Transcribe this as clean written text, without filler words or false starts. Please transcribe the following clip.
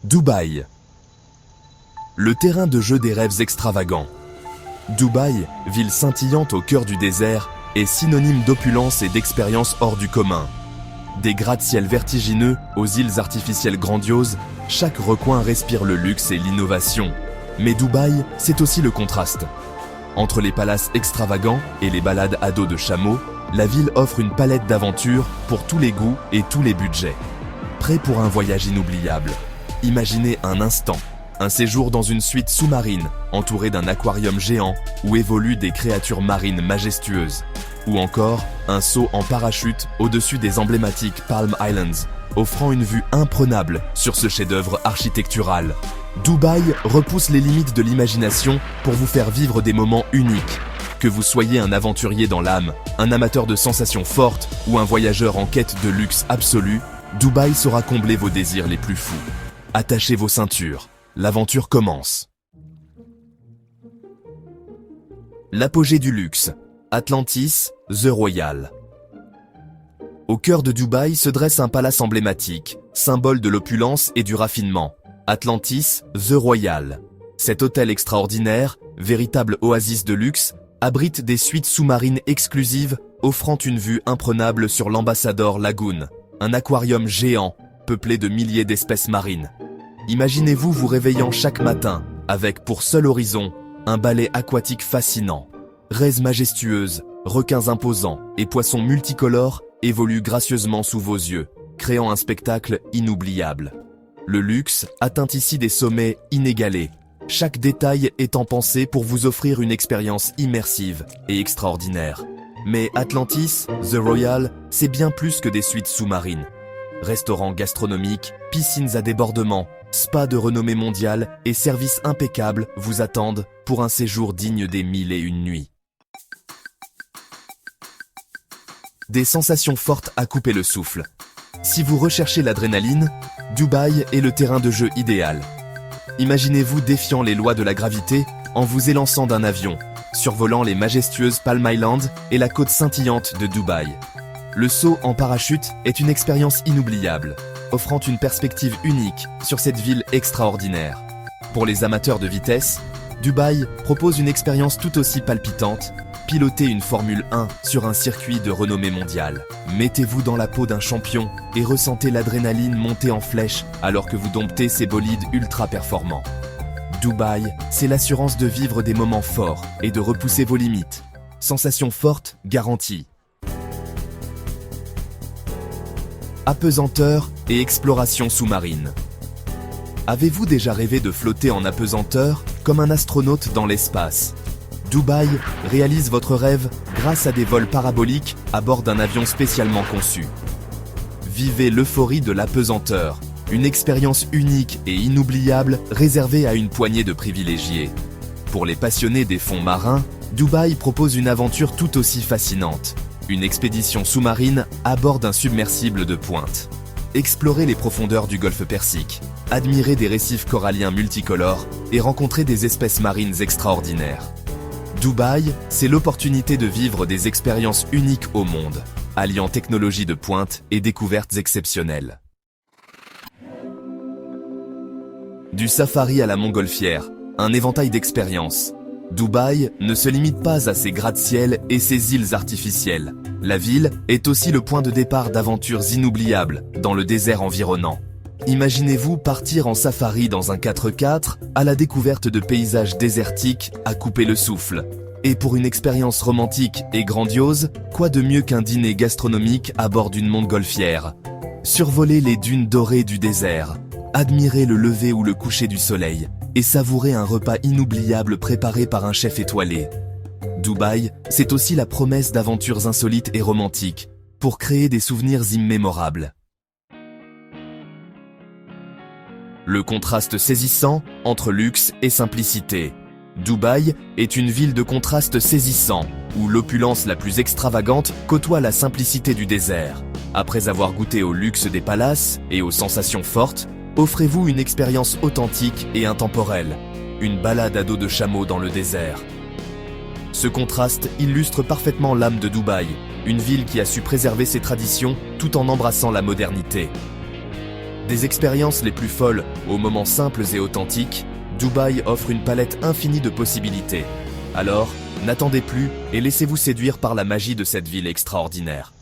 Dubaï. Le terrain de jeu des rêves extravagants. Dubaï, ville scintillante au cœur du désert, est synonyme d'opulence et d'expérience hors du commun. Des gratte-ciel vertigineux aux îles artificielles grandioses, chaque recoin respire le luxe et l'innovation. Mais Dubaï, c'est aussi le contraste. Entre les palaces extravagants et les balades à dos de chameau, la ville offre une palette d'aventures pour tous les goûts et tous les budgets. Prêt pour un voyage inoubliable? Imaginez un instant un séjour dans une suite sous-marine, entourée d'un aquarium géant où évoluent des créatures marines majestueuses. Ou encore, un saut en parachute au-dessus des emblématiques Palm Islands, offrant une vue imprenable sur ce chef-d'œuvre architectural. Dubaï repousse les limites de l'imagination pour vous faire vivre des moments uniques. Que vous soyez un aventurier dans l'âme, un amateur de sensations fortes ou un voyageur en quête de luxe absolu, Dubaï saura combler vos désirs les plus fous. Attachez vos ceintures. L'aventure commence. L'apogée du luxe. Atlantis, The Royal. Au cœur de Dubaï se dresse un palace emblématique, symbole de l'opulence et du raffinement. Atlantis, The Royal. Cet hôtel extraordinaire, véritable oasis de luxe, abrite des suites sous-marines exclusives, offrant une vue imprenable sur l'Ambassador Lagoon, un aquarium géant, peuplé de milliers d'espèces marines. Imaginez-vous vous réveillant chaque matin, avec pour seul horizon, un balai aquatique fascinant. Raies majestueuses, requins imposants et poissons multicolores évoluent gracieusement sous vos yeux, créant un spectacle inoubliable. Le luxe atteint ici des sommets inégalés, chaque détail étant pensé pour vous offrir une expérience immersive et extraordinaire. Mais Atlantis, The Royal, c'est bien plus que des suites sous-marines. Restaurants gastronomiques, piscines à débordement, spas de renommée mondiale et services impeccables vous attendent pour un séjour digne des 1001 nuits. Des sensations fortes à couper le souffle. Si vous recherchez l'adrénaline, Dubaï est le terrain de jeu idéal. Imaginez-vous défiant les lois de la gravité en vous élançant d'un avion, survolant les majestueuses Palm Islands et la côte scintillante de Dubaï. Le saut en parachute est une expérience inoubliable, offrant une perspective unique sur cette ville extraordinaire. Pour les amateurs de vitesse, Dubaï propose une expérience tout aussi palpitante, piloter une Formule 1 sur un circuit de renommée mondiale. Mettez-vous dans la peau d'un champion et ressentez l'adrénaline monter en flèche alors que vous domptez ces bolides ultra performants. Dubaï, c'est l'assurance de vivre des moments forts et de repousser vos limites. Sensations fortes garanties. Apesanteur et exploration sous-marine. Avez-vous déjà rêvé de flotter en apesanteur comme un astronaute dans l'espace? Dubaï réalise votre rêve grâce à des vols paraboliques à bord d'un avion spécialement conçu. Vivez l'euphorie de l'apesanteur, une expérience unique et inoubliable réservée à une poignée de privilégiés. Pour les passionnés des fonds marins, Dubaï propose une aventure tout aussi fascinante. Une expédition sous-marine à bord d'un submersible de pointe. Explorez les profondeurs du golfe Persique, admirez des récifs coralliens multicolores et rencontrez des espèces marines extraordinaires. Dubaï, c'est l'opportunité de vivre des expériences uniques au monde, alliant technologie de pointe et découvertes exceptionnelles. Du safari à la montgolfière, un éventail d'expériences. Dubaï ne se limite pas à ses gratte-ciel et ses îles artificielles. La ville est aussi le point de départ d'aventures inoubliables dans le désert environnant. Imaginez-vous partir en safari dans un 4x4 à la découverte de paysages désertiques à couper le souffle. Et pour une expérience romantique et grandiose, quoi de mieux qu'un dîner gastronomique à bord d'une montgolfière? Survolez les dunes dorées du désert, admirez le lever ou le coucher du soleil et savourez un repas inoubliable préparé par un chef étoilé. Dubaï, c'est aussi la promesse d'aventures insolites et romantiques pour créer des souvenirs immémorables. Le contraste saisissant entre luxe et simplicité. Dubaï est une ville de contraste saisissant, où l'opulence la plus extravagante côtoie la simplicité du désert. Après avoir goûté au luxe des palaces et aux sensations fortes, offrez-vous une expérience authentique et intemporelle, une balade à dos de chameau dans le désert. Ce contraste illustre parfaitement l'âme de Dubaï, une ville qui a su préserver ses traditions tout en embrassant la modernité. Des expériences les plus folles aux moments simples et authentiques, Dubaï offre une palette infinie de possibilités. Alors, n'attendez plus et laissez-vous séduire par la magie de cette ville extraordinaire.